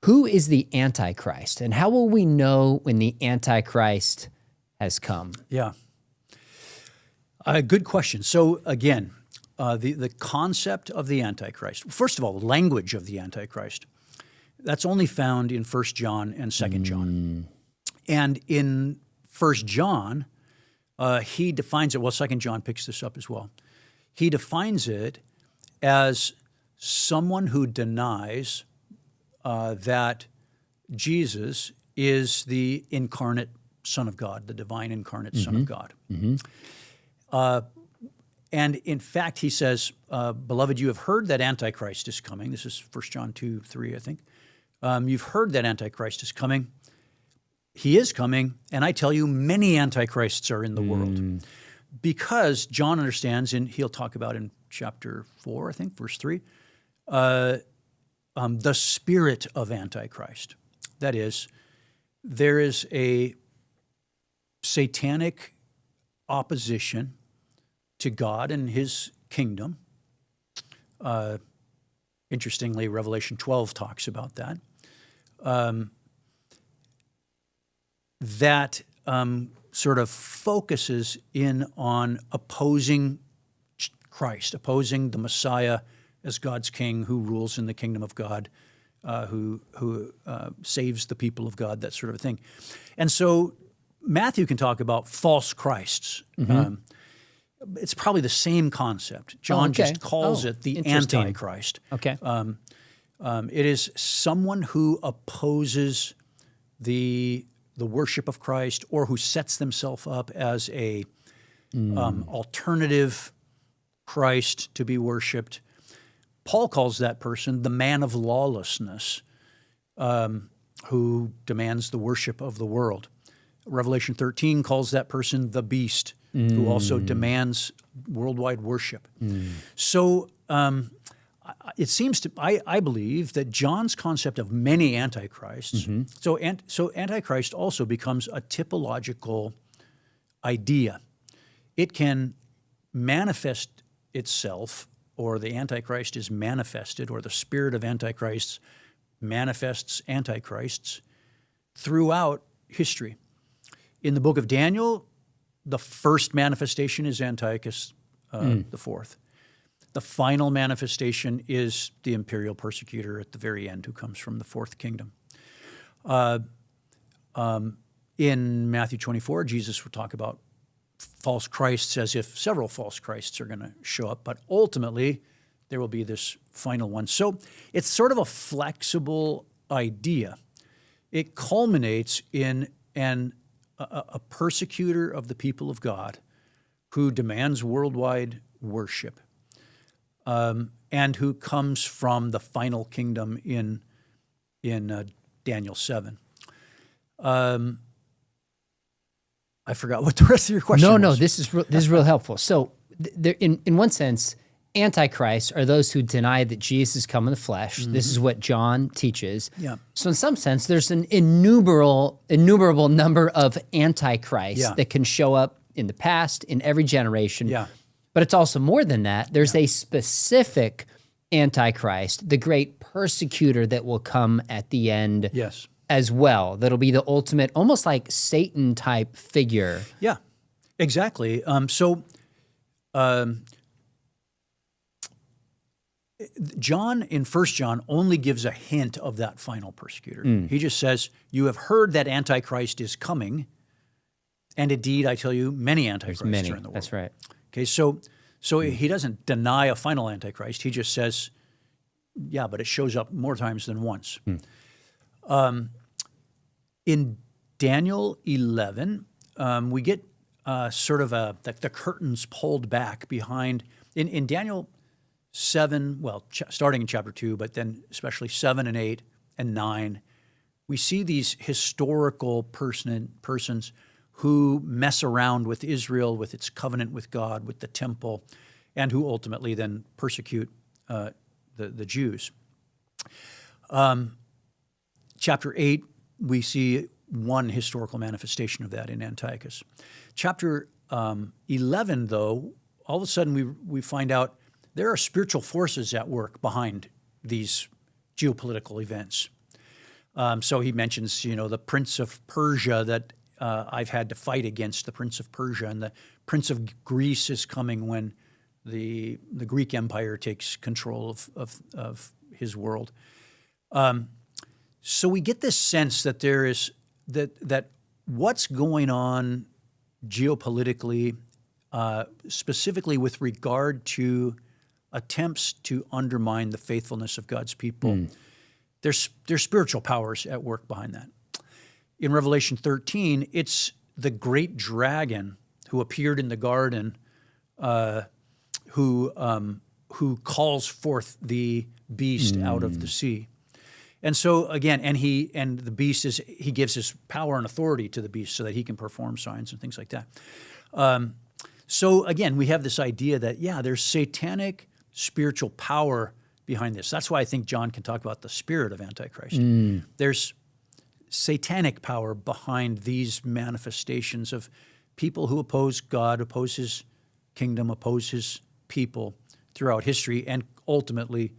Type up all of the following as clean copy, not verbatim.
Who is the Antichrist, and how will we know when the Antichrist has come? Yeah. Good question. So again, the concept of the Antichrist, first of all, the language of the Antichrist, that's only found in 1 John and 2 John. And in 1 John, he defines it, well, 2 John picks this up as well. He defines it as someone who denies that Jesus is the incarnate Son of God, the divine incarnate Son of God. And in fact, he says, beloved, you have heard that Antichrist is coming. This is 1 John 2:3, I think. You've heard that Antichrist is coming. He is coming, and I tell you, many Antichrists are in the world. Because John understands, and he'll talk about in chapter 4, I think, verse 3, the spirit of Antichrist. That is, there is a satanic opposition to God and his kingdom. Interestingly, Revelation 12 talks about that. That sort of focuses in on opposing Christ, opposing the Messiah as God's king who rules in the kingdom of God, who saves the people of God, that sort of a thing. And so Matthew can talk about false Christs. It's probably the same concept. John just calls it the Antichrist. Okay. It is someone who opposes the worship of Christ, or who sets themselves up as a alternative Christ to be worshipped. Paul calls that person the man of lawlessness, who demands the worship of the world. Revelation 13 calls that person the beast, who also demands worldwide worship. So it seems to, I believe that John's concept of many antichrists, so Antichrist also becomes a typological idea. It can manifest itself, or the Antichrist is manifested, or the spirit of Antichrist manifests Antichrists throughout history. In the book of Daniel, the first manifestation is Antiochus the Fourth. The final manifestation is the imperial persecutor at the very end, who comes from the fourth kingdom. In Matthew 24, Jesus would talk about false Christs as if several false Christs are going to show up, but ultimately there will be this final one. So it's sort of a flexible idea. It culminates in a persecutor of the people of God who demands worldwide worship, and who comes from the final kingdom in Daniel 7. I forgot what the rest of your question was. No, this is real helpful. So in one sense, Antichrists are those who deny that Jesus has come in the flesh. This is what John teaches. Yeah. So in some sense, there's an innumerable number of Antichrists that can show up in the past, in every generation. Yeah. But it's also more than that. There's a specific Antichrist, the great persecutor that will come at the end as well. That'll be the ultimate, almost like Satan-type figure. Yeah, exactly. John, in 1 John, only gives a hint of that final persecutor. He just says, you have heard that Antichrist is coming, and indeed, I tell you, many Antichrists are in the world. That's right. Okay, so he doesn't deny a final Antichrist. He just says, yeah, but it shows up more times than once. In Daniel 11, we get sort of the curtains pulled back behind. In Daniel 7, well, starting in chapter 2, but then especially 7 and 8 and 9, we see these historical persons who mess around with Israel, with its covenant with God, with the temple, and who ultimately then persecute the Jews. Chapter 8, we see one historical manifestation of that in Antiochus. Chapter 11, though, all of a sudden we find out there are spiritual forces at work behind these geopolitical events. So he mentions, the prince of Persia that I've had to fight against, the prince of Persia, and the prince of Greece is coming when the Greek Empire takes control of his world. So we get this sense that there is that what's going on geopolitically, specifically with regard to attempts to undermine the faithfulness of God's people, there's spiritual powers at work behind that. In Revelation 13, it's the great dragon who appeared in the garden, who calls forth the beast out of the sea. And so again, and the beast he gives his power and authority to the beast so that he can perform signs and things like that. So again, we have this idea that there's satanic spiritual power behind this. That's why I think John can talk about the spirit of Antichrist. There's satanic power behind these manifestations of people who oppose God, oppose his kingdom, oppose his people throughout history, and ultimately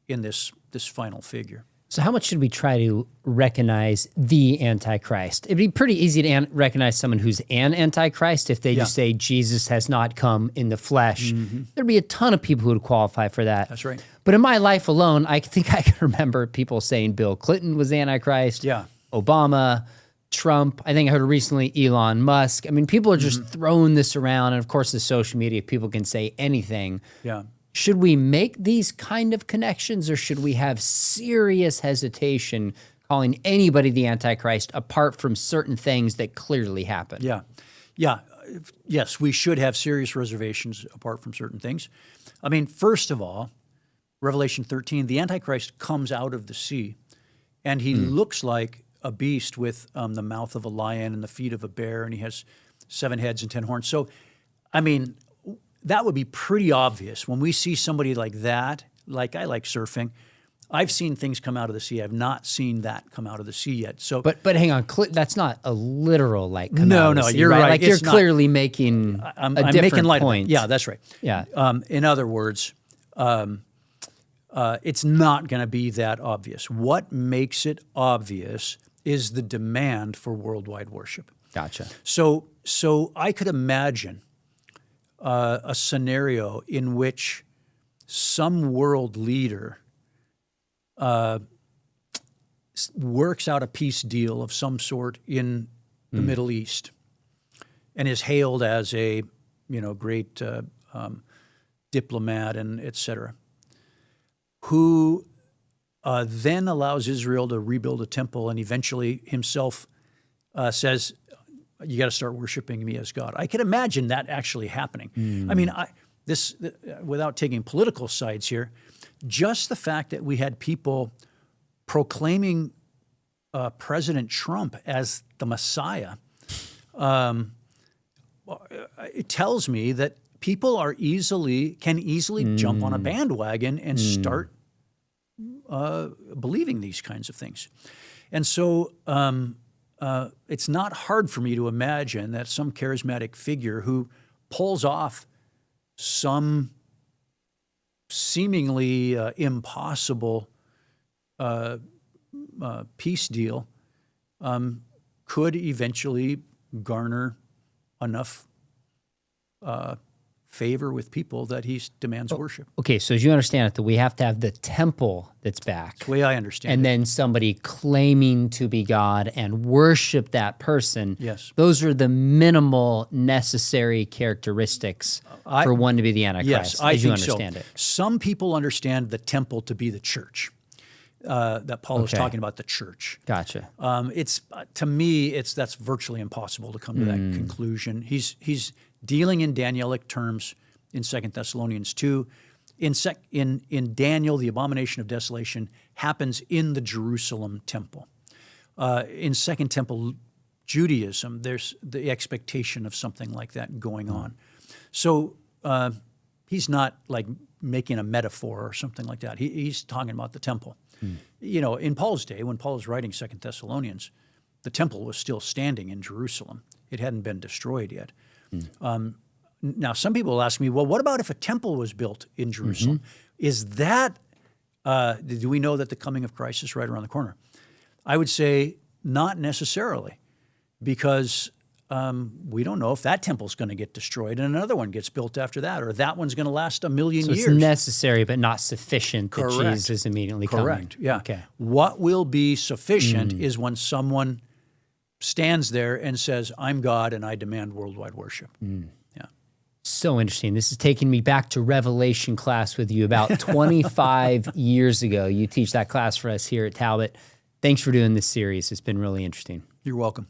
in this final figure. So how much should we try to recognize the Antichrist? It'd be pretty easy to recognize someone who's an Antichrist if they just say Jesus has not come in the flesh. There'd be a ton of people who would qualify for that. That's right. But in my life alone, I think I can remember people saying Bill Clinton was Antichrist, Obama, Trump. I think I heard recently Elon Musk. I mean, people are just throwing this around. And of course, the social media, people can say anything. Yeah. Should we make these kind of connections, or should we have serious hesitation calling anybody the Antichrist apart from certain things that clearly happen? Yes, we should have serious reservations apart from certain things. I mean, first of all, Revelation 13, the Antichrist comes out of the sea, and he looks like a beast with the mouth of a lion and the feet of a bear, and he has 7 heads and 10 horns. So, I mean, that would be pretty obvious. When we see somebody like that, like I like surfing, I've seen things come out of the sea. I've not seen that come out of the sea yet. So, but hang on, that's not a literal come out of the sea, you're right. Like you're clearly making I'm a different making light point. Of it. Yeah, that's right. Yeah. In other words, it's not going to be that obvious. What makes it obvious is the demand for worldwide worship. Gotcha. So I could imagine a scenario in which some world leader works out a peace deal of some sort in the Middle East and is hailed as a great diplomat and et cetera, who then allows Israel to rebuild a temple and eventually himself says, you got to start worshiping me as God. I can imagine that actually happening. I mean, without taking political sides here, just the fact that we had people proclaiming President Trump as the Messiah, it tells me that people can easily jump on a bandwagon and start believing these kinds of things. And so it's not hard for me to imagine that some charismatic figure who pulls off some seemingly impossible peace deal could eventually garner enough favor with people that he demands worship. Okay, so as you understand it, that we have to have the temple that's back. That's the way I understand and it. then somebody claiming to be God and worship that person. Yes. Those are the minimal necessary characteristics for one to be the Antichrist, yes, I as you think understand so. it. Some people understand the temple to be the church. That Paul is talking about the church. Gotcha. It's to me, that's virtually impossible to come to that conclusion. He's dealing in Danielic terms in 2 Thessalonians 2. In Daniel, the abomination of desolation happens in the Jerusalem temple. In Second Temple Judaism, there's the expectation of something like that going on. So he's not like making a metaphor or something like that. He's talking about the temple. In Paul's day, when Paul was writing 2 Thessalonians, the temple was still standing in Jerusalem. It hadn't been destroyed yet. Now, some people will ask me, well, what about if a temple was built in Jerusalem? Is that, do we know that the coming of Christ is right around the corner? I would say not necessarily, because we don't know if that temple's going to get destroyed and another one gets built after that, or that one's going to last a million years. So it's necessary but not sufficient that Jesus is immediately coming. Correct, yeah. Okay. What will be sufficient is when someone stands there and says, I'm God and I demand worldwide worship. Yeah. So interesting. This is taking me back to Revelation class with you about 25 years ago. You teach that class for us here at Talbot. Thanks for doing this series. It's been really interesting. You're welcome.